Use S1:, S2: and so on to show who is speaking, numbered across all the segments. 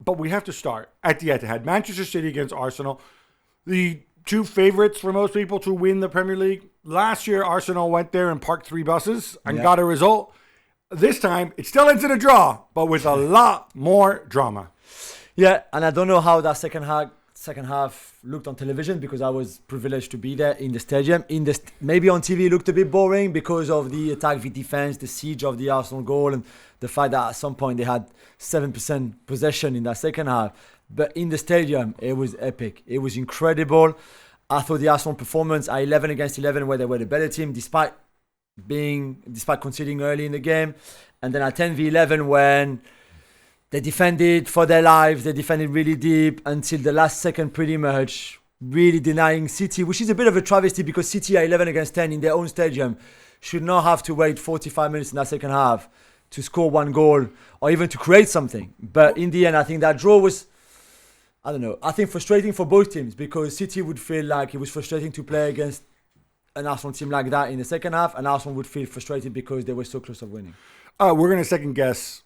S1: but we have to start at the Etihad. Manchester City against Arsenal. The two favorites for most people to win the Premier League. Last year, Arsenal went there and parked 3 buses and got a result. This time, it still ends in a draw, but with a lot more drama.
S2: Yeah, and I don't know how that second half looked on television because I was privileged to be there in the stadium. Maybe on TV it looked a bit boring because of the attack v defense, the siege of the Arsenal goal, and the fact that at some point they had 7% possession in that second half. But in the stadium, it was epic. It was incredible. I thought the Arsenal performance at 11 against 11, where they were the better team, despite conceding early in the game, and then at 10v11 when they defended for their lives, they defended really deep until the last second pretty much, really denying City, which is a bit of a travesty because City are 11 against 10 in their own stadium, should not have to wait 45 minutes in that second half to score 1 goal or even to create something. But in the end, I think that draw was, I don't know, I think frustrating for both teams because City would feel like it was frustrating to play against an Arsenal team like that in the second half, and Arsenal would feel frustrated because they were so close of winning.
S1: We're going to second guess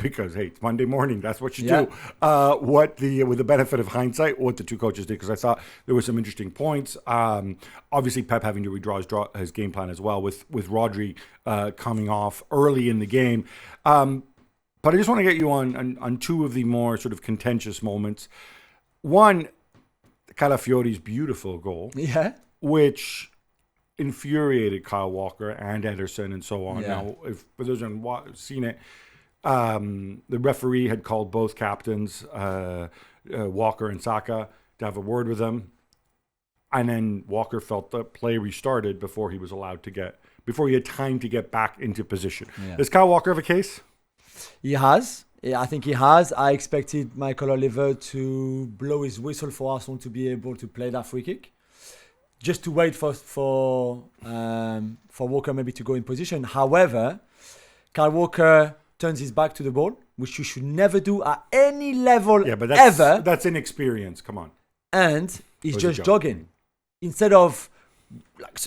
S1: because, hey, it's Monday morning. That's what you do. With the benefit of hindsight, what the two coaches did, because I thought there were some interesting points. Obviously, Pep having to redraw his game plan as well with Rodri coming off early in the game. But I just want to get you on two of the more sort of contentious moments. One, Calafiori's beautiful goal, which infuriated Kyle Walker and Ederson and so on. Now, if for those who haven't seen it, the referee had called both captains, Walker and Saka, to have a word with them. And then Walker felt the play restarted before he had time to get back into position. Does Kyle Walker have a case?
S2: He has. I think he has. I expected Michael Oliver to blow his whistle for Arsenal to be able to play that free kick, just to wait for Walker maybe to go in position. However, Kyle Walker turns his back to the ball, which you should never do at any level ever.
S1: That's inexperience. Come on.
S2: And he's just jogging instead of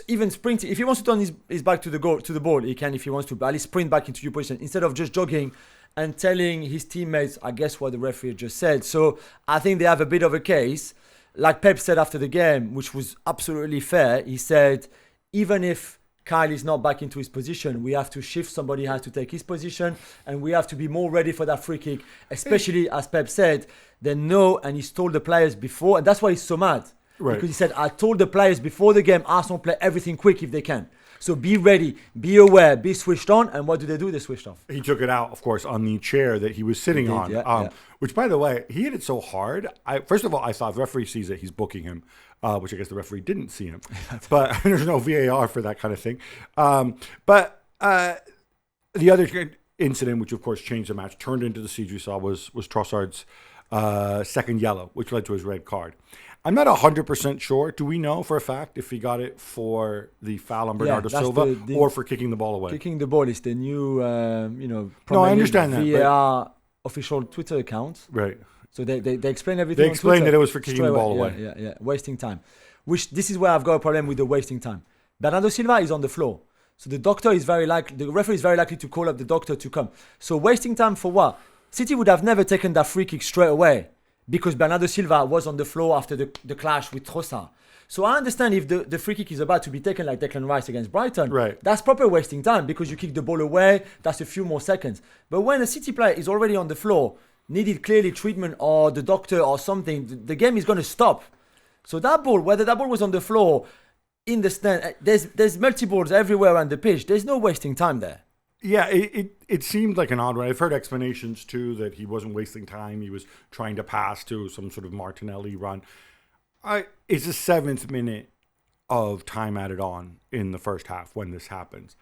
S2: even sprinting. If he wants to turn his back to the ball, he can if he wants to, but at least sprint back into your position instead of just jogging and telling his teammates, I guess what the referee just said. So I think they have a bit of a case. Like Pep said after the game, which was absolutely fair, he said, even if Kyle is not back into his position, we have to shift, somebody has to take his position, and we have to be more ready for that free kick, especially as Pep said, they know, and he's told the players before, and that's why he's so mad. Right. Because he said, I told the players before the game, Arsenal play everything quick if they can. So be ready, be aware, be switched on. And what do? They switched off.
S1: He took it out, of course, on the chair that he was sitting on. Which, by the way, he hit it so hard. First of all, I thought if the referee sees it, he's booking him, which I guess the referee didn't see him. But there's no VAR for that kind of thing. But the other incident, which of course changed the match, turned into the siege we saw, was Trossard's second yellow, which led to his red card. I'm not 100% sure. Do we know for a fact if he got it for the foul on Bernardo Silva or for kicking the ball away?
S2: Kicking the ball is the new,
S1: No, I understand that.
S2: VAR official Twitter account.
S1: Right.
S2: So they explain everything.
S1: They explained that it was for kicking the ball away.
S2: Yeah. Wasting time. This is where I've got a problem with the wasting time. Bernardo Silva is on the floor. So the referee is very likely to call up the doctor to come. So wasting time for what? City would have never taken that free kick straight away, because Bernardo Silva was on the floor after the clash with Trossard. So I understand if the free kick is about to be taken like Declan Rice against Brighton,
S1: right,
S2: that's proper wasting time because you kick the ball away, that's a few more seconds. But when a City player is already on the floor, needed clearly treatment or the doctor or something, the game is going to stop. So that ball, whether that ball was on the floor, in the stand, there's multi-balls everywhere around the pitch. There's no wasting time there.
S1: Yeah, it seemed like an odd one. I've heard explanations too that he wasn't wasting time. He was trying to pass to some sort of Martinelli run. It's the 7th minute of time added on in the first half when this happens.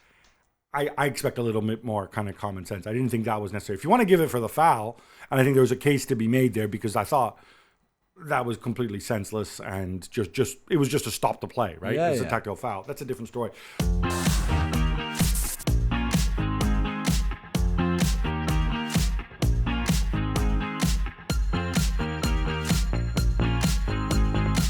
S1: I expect a little bit more kind of common sense. I didn't think that was necessary. If you want to give it for the foul, and I think there was a case to be made there because I thought that was completely senseless and just it was just to stop the play, right? It's a tactical foul. That's a different story.